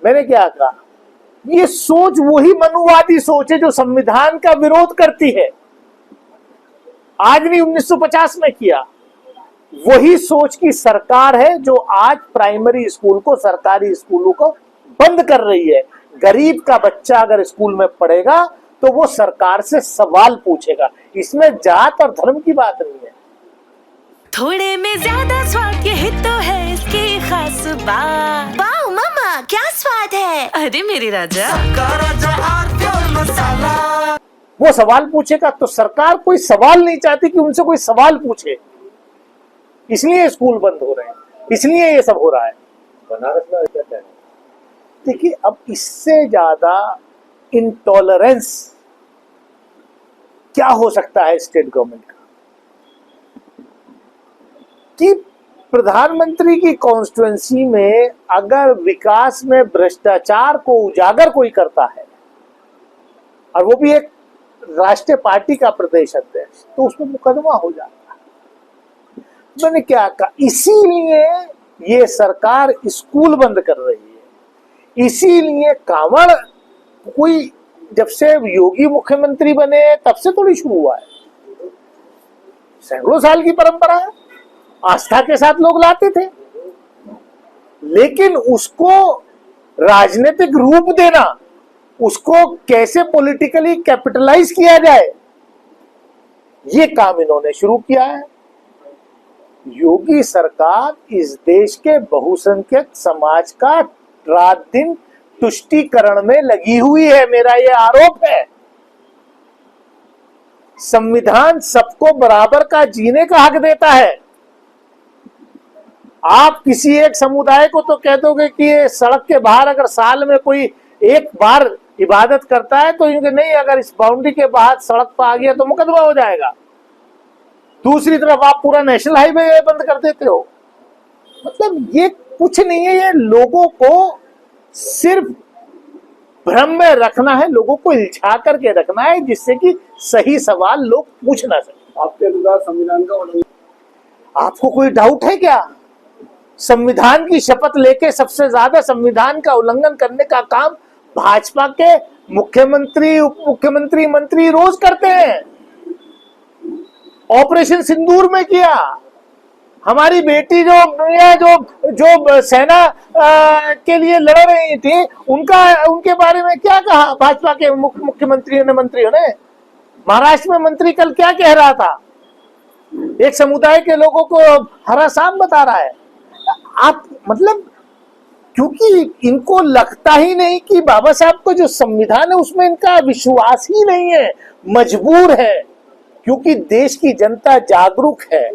मैंने क्या कहा, ये सोच वही मनुवादी सोच है जो संविधान का विरोध करती है। आज नहीं 1950 में किया, वही सोच की सरकार है जो आज प्राइमरी स्कूल को, सरकारी स्कूलों को बंद कर रही है। गरीब का बच्चा अगर स्कूल में पढ़ेगा तो वो सरकार से सवाल पूछेगा। इसमें जात और धर्म की बात नहीं है। थोड़े में ज्यादा स्वाद, यही तो है इसकी खास बात। वाह मामा, क्या स्वाद है। अरे मेरे राजा, मसाला। वो सवाल पूछेगा तो सरकार कोई सवाल नहीं चाहती कि उनसे कोई सवाल पूछे, इसलिए स्कूल बंद हो रहे हैं, इसलिए ये सब हो रहा है। बनारस में ऐसा है। देखिए, अब इससे ज्यादा इंटॉलरेंस क्या हो सकता है स्टेट गवर्नमेंट का, कि प्रधानमंत्री की कॉन्स्टिट्यूएंसी में अगर विकास में भ्रष्टाचार को उजागर कोई करता है, और वो भी एक राष्ट्रीय पार्टी का प्रदेश अध्यक्ष, तो उसमें मुकदमा हो जाता है। मैंने क्या कहा, इसीलिए ये सरकार स्कूल बंद कर रही है। इसीलिए कांवड़ कोई जब से योगी मुख्यमंत्री बने तब से थोड़ी शुरू हुआ है, सैकड़ों साल की परंपरा है। आस्था के साथ लोग लाते थे, लेकिन उसको राजनीतिक रूप देना, उसको कैसे पॉलिटिकली कैपिटलाइज किया जाए, ये काम इन्होंने शुरू किया है। योगी सरकार इस देश के बहुसंख्यक समाज का रात दिन तुष्टीकरण में लगी हुई है, मेरा ये आरोप है। संविधान सबको बराबर का जीने का हक देता है। आप किसी एक समुदाय को तो कह दोगे कि ये सड़क के बाहर अगर साल में कोई एक बार इबादत करता है तो इनके नहीं, अगर इस बाउंड्री के बाहर सड़क पर आ गया तो मुकदमा हो जाएगा। दूसरी तरफ आप पूरा नेशनल हाईवे बंद कर देते हो। मतलब ये कुछ नहीं है, ये लोगों को सिर्फ भ्रम में रखना है, लोगों को इल्झा करके रखना है, जिससे कि सही सवाल लोग पूछ ना सके। आपके अनुसार संविधान का उल्लंघन, आपको कोई डाउट है क्या? संविधान की शपथ लेके सबसे ज्यादा संविधान का उल्लंघन करने का काम भाजपा के मुख्यमंत्री, उप मुख्यमंत्री, मंत्री रोज करते हैं। ऑपरेशन सिंदूर में किया, हमारी बेटी जो सेना के लिए लड़ रही थी, उनके बारे में क्या कहा भाजपा के मुख्यमंत्रियों ने, मंत्रियों ने? महाराष्ट्र में मंत्री कल क्या कह रहा था, एक समुदाय के लोगों को हरा सांप बता रहा है। आप मतलब, क्योंकि इनको लगता ही नहीं कि बाबा साहब का जो संविधान है उसमें इनका विश्वास ही नहीं है, मजबूर है, क्योंकि देश की जनता जागरूक है।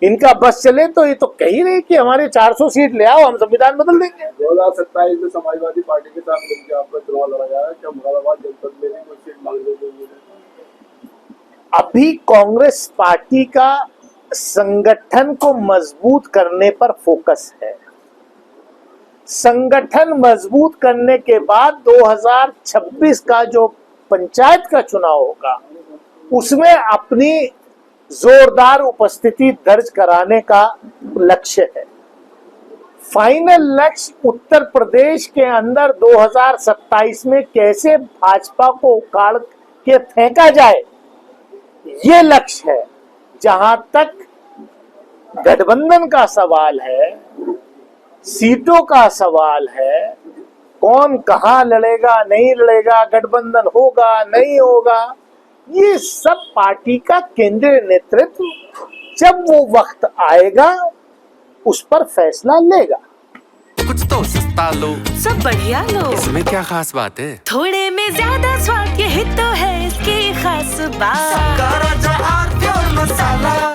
इनका बस चले तो ये तो कह ही रही कि हमारे 400 सीट ले आओ, हम संविधान बदल देंगे। 2027 में समाजवादी पार्टी के साथ मिलकर आपका चुनाव लड़ा जाएगा, क्या मुरादाबाद जनपद में भी कोई सीट मांगने के लिए? अभी कांग्रेस पार्टी का संगठन को मजबूत करने पर फोकस है। संगठन मजबूत करने के बाद 2026 का जो पंचायत का चुनाव होगा, उसमें अपनी जोरदार उपस्थिति दर्ज कराने का लक्ष्य है। फाइनल लक्ष्य उत्तर प्रदेश के अंदर 2027 में कैसे भाजपा को उखाड़ के फेंका जाए, ये लक्ष्य है। जहां तक गठबंधन का सवाल है, सीटों का सवाल है, कौन कहां लड़ेगा नहीं लड़ेगा, गठबंधन होगा नहीं होगा, ये सब पार्टी का केंद्रीय नेतृत्व जब वो वक्त आएगा उस पर फैसला लेगा। कुछ तो सस्ता लो, सब बढ़िया लो, इसमें क्या खास बात है? थोड़े में ज्यादा स्वाद, यही तो है इसकी खास बात। मसाला।